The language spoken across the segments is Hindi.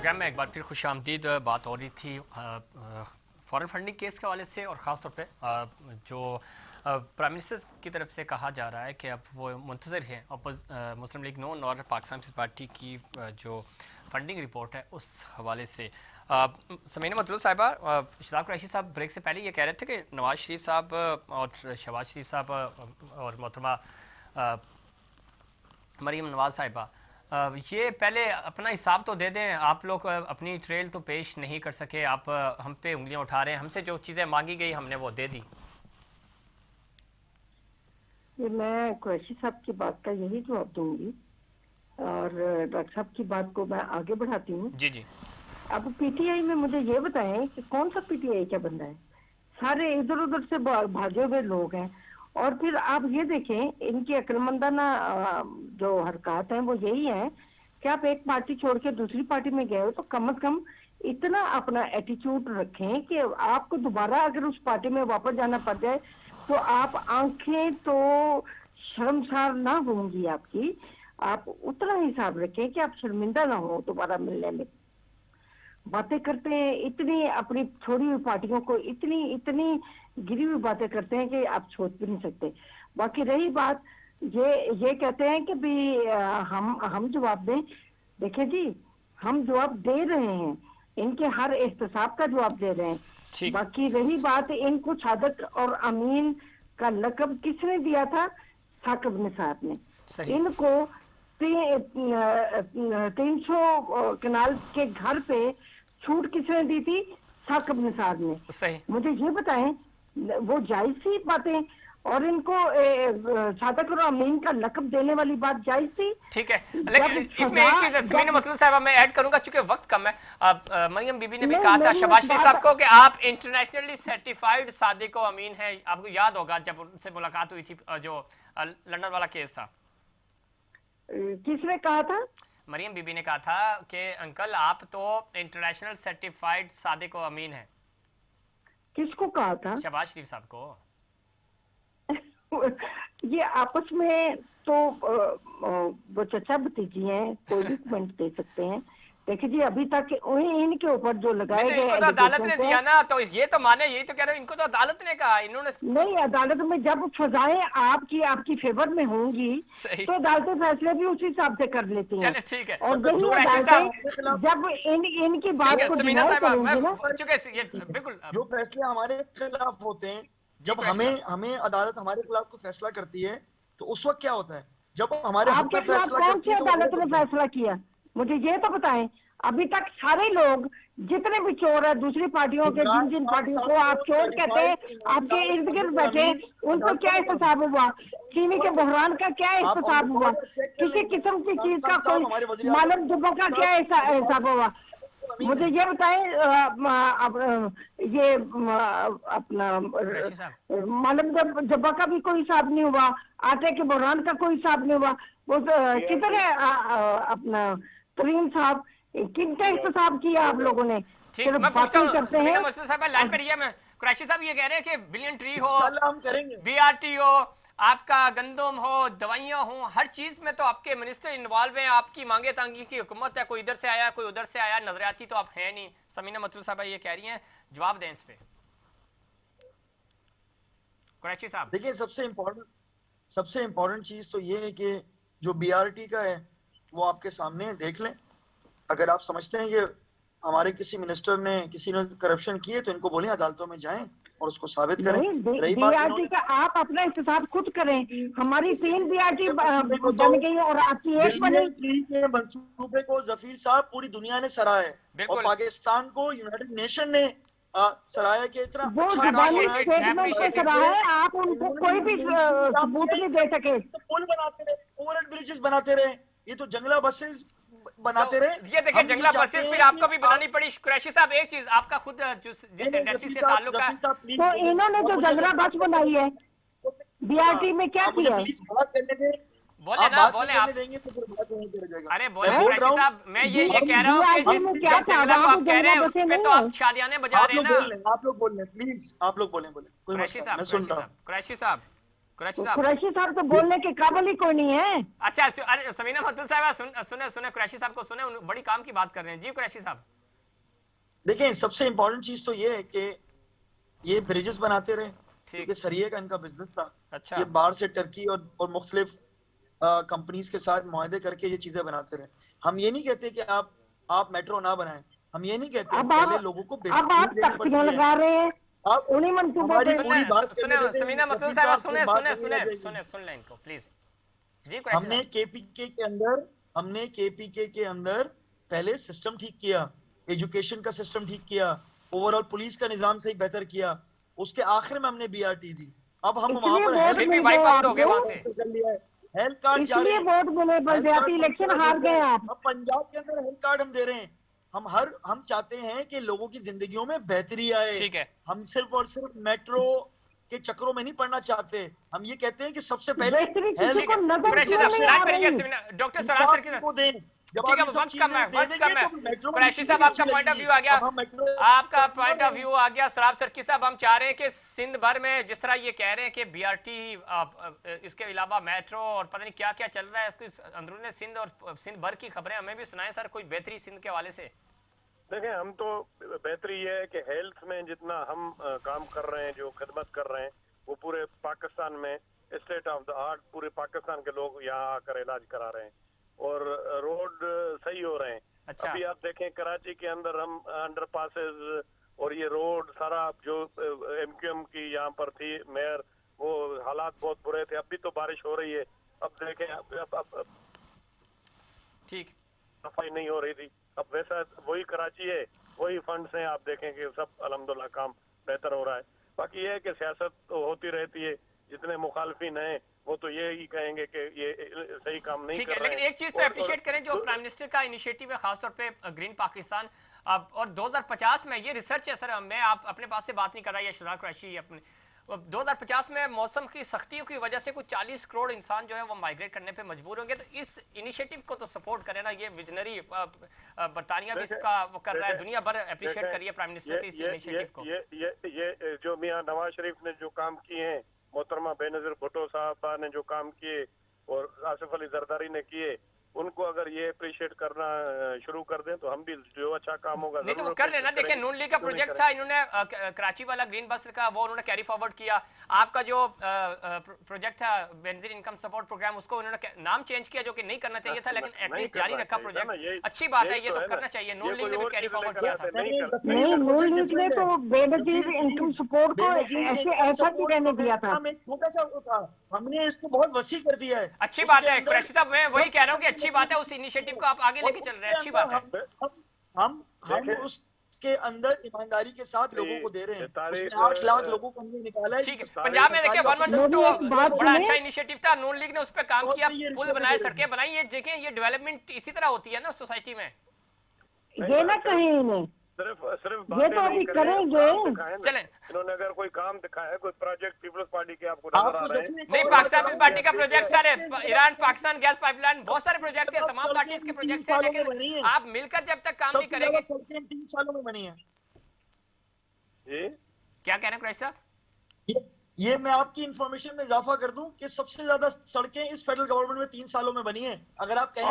प्रोग्राम में एक बार फिर खुशामदीद। बात हो रही थी फॉरेन फंडिंग केस के हवाले से और ख़ास तौर पे जो प्राइम मिनिस्टर की तरफ से कहा जा रहा है कि अब वो मुंतज़र है मुस्लिम लीग नून और पाकिस्तान पीपल्स पार्टी की जो फंडिंग रिपोर्ट है उस हवाले से। समीना मतलूब साहिबा, शहजाद कुरैशी साहब ब्रेक से पहले ये कह रहे थे कि नवाज शरीफ साहब और शहबाज शरीफ साहब और मोहतरमा मरीम नवाज साहिबा ये पहले अपना हिसाब तो दे दें। आप लोग अपनी ट्रेल तो पेश नहीं कर सके, आप हम पे उंगलियां उठा रहे हैं। हमसे जो चीज़ें मांगी गई हमने वो दे दी। मैं कुरैशी साहब की बात का यही जवाब दूंगी और डॉक्टर साहब की बात को मैं आगे बढ़ाती हूँ। जी जी। अब पीटीआई में मुझे ये बताएं कि कौन सा पीटीआई का बंदा है? सारे इधर उधर से भागे हुए लोग हैं। और फिर आप ये देखें, इनकी अक्लमंदाना जो हरकत है वो यही है कि आप एक पार्टी छोड़ के दूसरी पार्टी में गए हो तो कम से कम इतना अपना एटीट्यूड रखें कि आपको दोबारा अगर उस पार्टी में वापस जाना पड़ जाए तो आप आंखें तो शर्मसार ना होंगी आपकी। आप उतना हिसाब रखें कि आप शर्मिंदा ना हो दोबारा मिलने में। बातें करते हैं इतनी, अपनी छोड़ी हुई पार्टियों को इतनी इतनी गिरी हुई बातें करते हैं कि आप सोच भी नहीं सकते। बाकी रही बात ये कहते हैं कि भी हम जवाब दें। देखें जी, हम जवाब दे रहे हैं, इनके हर एहतसाब का जवाब दे रहे हैं। बाकी रही बात, इनको सादक और अमीन का लकब किसने दिया था? साकिब निसार ने। इनको 300 कनाल के घर पे छूट किसने दी थी? साकिब निसार ने। मुझे ये बताएं, वो जायज सी बातें? और इनको सादक और अमीन का लकब देने वाली बात जायज थी? ठीक है, लेकिन इसमें एक चीज समीना मतलूब साहिबा मैं ऐड करूंगा चूंकि वक्त कम है। मरियम बीबी ने भी कहा था शहबाज शरीफ साहब को कि आप इंटरनेशनली सर्टिफाइड सादिक और अमीन हैं। आपको याद होगा जब उनसे मुलाकात हुई थी जो लंदन वाला केस था। किसने कहा था? मरियम बीबी ने कहा था कि अंकल आप तो इंटरनेशनल सर्टिफाइड सादिक और अमीन हैं। किसको कहा था? शहबाज शरीफ साहब को। ये आपस में तो वो चचा भतीजी हैं, कोई भी कमेंट दे सकते हैं। देखिए जी, अभी तक इनके ऊपर जो लगाए गए, इनको तो अदालत ने दिया ना, तो ये तो माने, यही तो कह रहे हो, इनको तो अदालत ने कहा। इन्होंने नहीं, अदालत में जब सजाएं आपकी फेवर में होंगी तो अदालतें फैसले भी उसी हिसाब से कर लेती हैं। ठीक है। और यही अदालतें जब इनकी बात को डिनाई करेंगी ना, बिल्कुल जो फैसले हमारे खिलाफ होते हैं, जब हमें अदालत हमारे खिलाफ कोई फैसला करती है तो उस वक्त क्या होता है? जब हमारे आपके खिलाफ कौन सी अदालत ने फैसला किया? मुझे ये तो बताएं। अभी तक सारे लोग जितने भी चोर है दूसरी पार्टियों के, जिन पार्टियों को आप चोर कहते हैं, आपके इर्द गिर्द बैठे, उनको क्या एहतसाब हुआ? चीनी के बहरान का क्या एहतसाब हुआ? किसी किस्म की चीज का कोई मालूम दुबों का क्या एहसाब हुआ? मुझे ये बताएं, ये अपना मालूम जब्बा का भी कोई हिसाब नहीं हुआ, आटे के बहरान का कोई हिसाब नहीं हुआ। वो किधर है अपना तरीन साहब? किनका एहतसाब किया आप लोगों ने? मैं पूछता हूं समीना मतलूब साहब लाइन पर ये मैं कुरैशी साहब ये कह रहे हैं कि बिलियन ट्री हो, हम करेंगे, बीआरटी हो, आपका गंदम हो, दवाइयां हो, हर चीज में तो आपके मिनिस्टर इन्वॉल्व हैं। आपकी मांगे तांगी की हुकूमत है, कोई इधर से आया कोई उधर से आया, नजरियाती तो आप हैं नहीं। समीना मतलूब साहब ये कह रही हैं, जवाब दें इस पे कुरैशी साहब। देखिए, सबसे इम्पोर्टेंट चीज तो ये है कि जो बीआरटी का है वो आपके सामने देख लें। अगर आप समझते हैं कि हमारे किसी मिनिस्टर ने किसी ने करप्शन किए तो इनको बोलें अदालतों में जाएं और उसको साबित करें। बीआरटी का आप अपना इंतजाम खुद करें। हमारी 3 बीआरटी बन गई और आपकी एक बनी। के मंसूबे को जफीर साहब पूरी दुनिया ने सराहा है और पाकिस्तान को यूनाइटेड नेशन ने सराहा के इतना वो जबानी स्टेटमेंट से सराहा है। आप उनको कोई भी सबूत नहीं दे सके। पुल बनाते रहे, ओवर ब्रिजेस बनाते रहे, ये तो जंगला बसेस बनाते रहे। ये देखिए जंगला बसेस फिर आपको भी बनानी पड़ी। कुरैशी साहब एक चीज, आपका खुद जिस इंडस्ट्री से ताल्लुक है, तो इन्होंने जो जंगला बस बनाई है बीआरटी में क्या किया? बोले ना, बोले आप। अरे बोले कुरैशी साहब, मैं ये कह रहा हूँ कि जिस जंगला को आप कह रहे हैं उस पे तो आप शादियाने बजा रहे हैं ना। आप लोग बोल रहे हैं, प्लीज आप लोग बोले। कुरैशी साहब कुरैशी साहब। कुरैशी साहब तो बोलने के काबिल ही कोई नहीं है। अच्छा, अरे समीना मतुल साहब सुने कुरैशी साहब को सुने, बड़ी काम की बात कर रहे हैं। जी कुरैशी साहब। देखें, सबसे इंपॉर्टेंट चीज तो ये है कि ये ब्रिजेस बनाते रहे, क्योंकि सरिये का इनका बिजनेस था। अच्छा। ये बाहर से टर्की और मुख्तलिफ कंपनीज के साथ मुआहदे करके ये चीजें बनाते रहे। हम ये नहीं कहते कि आप मेट्रो ना बनाएं, हम ये नहीं कहते, पहले लोगों को अब आप तख्तियां लगा रहे हैं आप उन्हीं मंसूबों पे। पूरी बात सुने समीना मतुल साहब, सुने लें इनको प्लीज। जी हमने केपीके के अंदर पहले सिस्टम ठीक किया, एजुकेशन का सिस्टम ठीक किया, ओवरऑल पुलिस का निजाम सही बेहतर किया, उसके आखिर में हमने बीआरटी दी। अब हम वहां पर हेल्थ कार्ड जा रहे हैं, इलेक्शन हार गए आप। अब पंजाब के अंदर हेल्थ कार्ड हम दे रहे हैं। हम चाहते हैं कि लोगों की जिंदगियों में बेहतरी आए। ठीक है। हम सिर्फ और सिर्फ मेट्रो के चक्रों में नहीं पड़ना चाहते। हम ये कहते हैं कि सबसे पहले डॉक्टर सराज सर को दें। ठीक है, वक्त कम है। कुरैशी साहब, आपका पॉइंट ऑफ व्यू आ गया, आपका पॉइंट ऑफ व्यू आ गया। सराब सरकी साहब, हम चाह रहे हैं कि सिंध भर में जिस तरह ये कह रहे हैं कि बीआरटी, इसके अलावा मेट्रो और पता नहीं क्या क्या चल रहा है, अंदरूनी सिंध और सिंध भर की खबरें हमें भी सुनाएं सर, कोई बेहतरी सिंध के हवाले से। देखें, हम तो बेहतरी ये है कि हेल्थ में जितना हम काम कर रहे हैं, जो खिदमत कर रहे हैं, वो पूरे पाकिस्तान में स्टेट ऑफ द आर्ट, पूरे पाकिस्तान के लोग यहाँ आकर इलाज करा रहे हैं और रोड सही हो रहे हैं। अच्छा। अभी आप देखें कराची के अंदर हम अंडर पासेस और ये रोड सारा जो एमक्यूएम की यहाँ पर थी मेयर, वो हालात बहुत बुरे थे। अभी तो बारिश हो रही है, अब देखें अब ठीक सफाई नहीं हो रही थी, अब वैसा वही कराची है, वही फंड्स हैं, आप देखें कि सब अल्हम्दुलिल्लाह काम बेहतर हो रहा है। बाकी ये है कि सियासत तो होती रहती है, जितने मुखालफिन हैं वो तो ये ही कहेंगे कि ये सही काम नहीं कर रहे हैं। लेकिन एक चीज तो अप्रिशिएट करें, जो प्राइम मिनिस्टर का इनिशिएटिव है खासतौर पे ग्रीन पाकिस्तान, और 2050 में ये रिसर्च है सर, मैं आप अपने पास से बात नहीं कर रहा, ये शुरा कुरैशी अपने 2050 में मौसम की सख्तियों की वजह से कुछ 40 करोड़ इंसान जो है वो माइग्रेट करने पे मजबूर होंगे। तो इस इनिशिएटिव को तो सपोर्ट करें ना, ये विजनरी बरतानिया भी इसका वो कर रहा है, दुनिया भर अप्रिशिएट करिए प्राइम मिनिस्टर के इस इनिशिएटिव को। ये जो मियां नवाज शरीफ ने जो काम किए हैं, मोहतरमा बेनजीर भुट्टो साहब ने जो काम किए और आसिफ अली जरदारी ने किए, उनको अगर ये अप्रिशिएट करना शुरू कर दें तो हम भी जो अच्छा काम होगा नहीं तो वो कर लेना। देखिए, नून लीग का प्रोजेक्ट था, इन्होंने कराची वाला ग्रीन बस का वो उन्होंने कैरी फॉरवर्ड किया। आपका जो प्रोजेक्ट था बेनजीर इनकम सपोर्ट प्रोग्राम, उसको उन्होंने नाम चेंज किया, जो कि नहीं करना चाहिए था, लेकिन एटलीस्ट जारी रखा प्रोजेक्ट। अच्छी बात है, ये तो करना चाहिए। नून लीग ने भी कैरी फॉरवर्ड किया था। नहीं, नून लीग ने तो बेनजीर इनकम सपोर्ट को ऐसा क्यों रहने दिया था? छोटा सा था, हमने इसको बहुत वसी कर दिया है। अच्छी बात है कुरैशी साहब, मैं वही कह रहा हूँ कि अच्छी बात है, उस इनिशिएटिव को आप आगे लेके चल रहे हैं, अच्छी बात है। हम उसके अंदर ईमानदारी के साथ लोगों को दे रहे हैं। 8 लाख लोगों को हमने निकाला है। ठीक है, पंजाब में देखिए 112 बड़ा अच्छा इनिशिएटिव था, नून लीग ने उस पर काम किया, पुल बनाए, सड़कें बनाई। ये देखें, ये डेवलपमेंट इसी तरह होती है ना सोसाइटी में। ये ना कहीं नहीं, सिर्फ ये तो अभी करेंगे। चले, इन्होंने अगर कोई काम दिखाया है, कोई प्रोजेक्ट पीपल्स पार्टी के आपको नजर आ रहे हैं? नहीं, पाकिस्तान पीपल्स पार्टी का प्रोजेक्ट सारे, ईरान पाकिस्तान गैस पाइपलाइन, बहुत सारे प्रोजेक्ट है, तमाम पार्टी के प्रोजेक्ट है, लेकिन आप मिलकर जब तक काम नहीं करेंगे। 3 सालों में बनी है। क्या कह रहे हैं कुरैशी साहब? ये मैं आपकी इंफॉर्मेशन में इजाफा कर दूं कि सबसे ज्यादा सड़कें इस फेडरल गवर्नमेंट में 3 सालों में बनी हैं। अगर आप कहें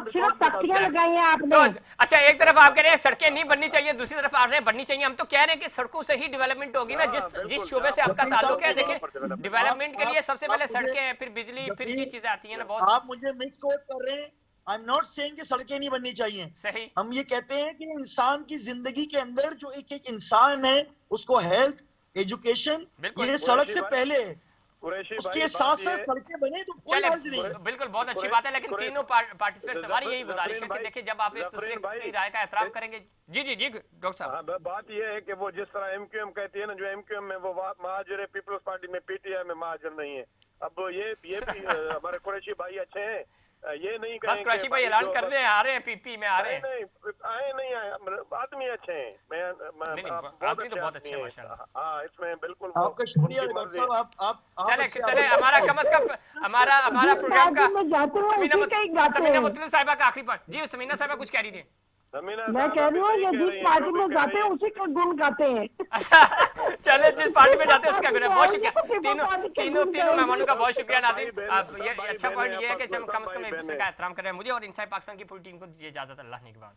सिर्फ तख्तियां लगाई हैं आपने। तो अच्छा, एक तरफ आप कह रहे हैं सड़कें नहीं बननी चाहिए, दूसरी तरफ आप रहे हैं बननी चाहिए। हम तो कह रहे हैं कि सड़कों से ही डेवलपमेंट होगी ना, जिस शोबे से आपका ताल्लुक है। देखिए, डेवलपमेंट के लिए सबसे पहले सड़कें हैं, फिर बिजली, फिर ये चीजें आती है ना बहुत। आप मुझे मिक्स कोट कर रहे हैं। आई एम नॉट सेइंग कि सड़कें नहीं बननी चाहिए, सही। हम ये कहते हैं कि इंसान की जिंदगी के अंदर जो एक इंसान है, उसको हेल्थ, एजुकेशन, ये सड़क से पहले, उसके साथ साथ सड़कें बने तो कोई हर्ज नहीं। बिल्कुल, बहुत अच्छी बात है, लेकिन तीनों पार्टिसिपेंट्स, हमारी यही गुजारिश है कि देखिए, जब आप एक दूसरे की राय का एहतराम करेंगे। जी डॉक्टर साहब, बात ये है कि वो जिस तरह एमक्यूएम कहती है ना, जो एमक्यूएम में वो महाजर है, पीपल्स पार्टी में, पीटीआई में महाजर नहीं है। अब ये भी हमारे कुरैशी भाई अच्छे हैं, ये नहीं बस कुरैशी भाई ऐलान कर रहे हैं, आ रहे हैं, पीपी में आ रहे हैं। नहीं आए, आदमी अच्छे हैं। आदमी तो बहुत अच्छे हैं माशाल्लाह। हाँ, इसमें बिल्कुल आपका शुक्रिया डॉक्टर साहब। आप चले हमारा कम से कम हमारा प्रोग्राम का समीना मुतलिब साहिबा का आखिरी पार्ट। जी समीना साहिबा कुछ कह रही थी। मैं कह रही हूँ ये जिस पार्टी में जाते हैं उसी का गुण गाते हैं। चले जिस पार्टी में जाते हैं उसका गुण है। बहुत शुक्रिया तीनों मेहमानों का, बहुत शुक्रिया नाज़रीन। ये अच्छा पॉइंट ये है कि हम कम से कम एक दूसरे का एहतराम कर रहे हैं। मुझे और इनसाइड पाकिस्तान की पूरी टीम को दीजिए इजाजत। अल्लाह निगहबान।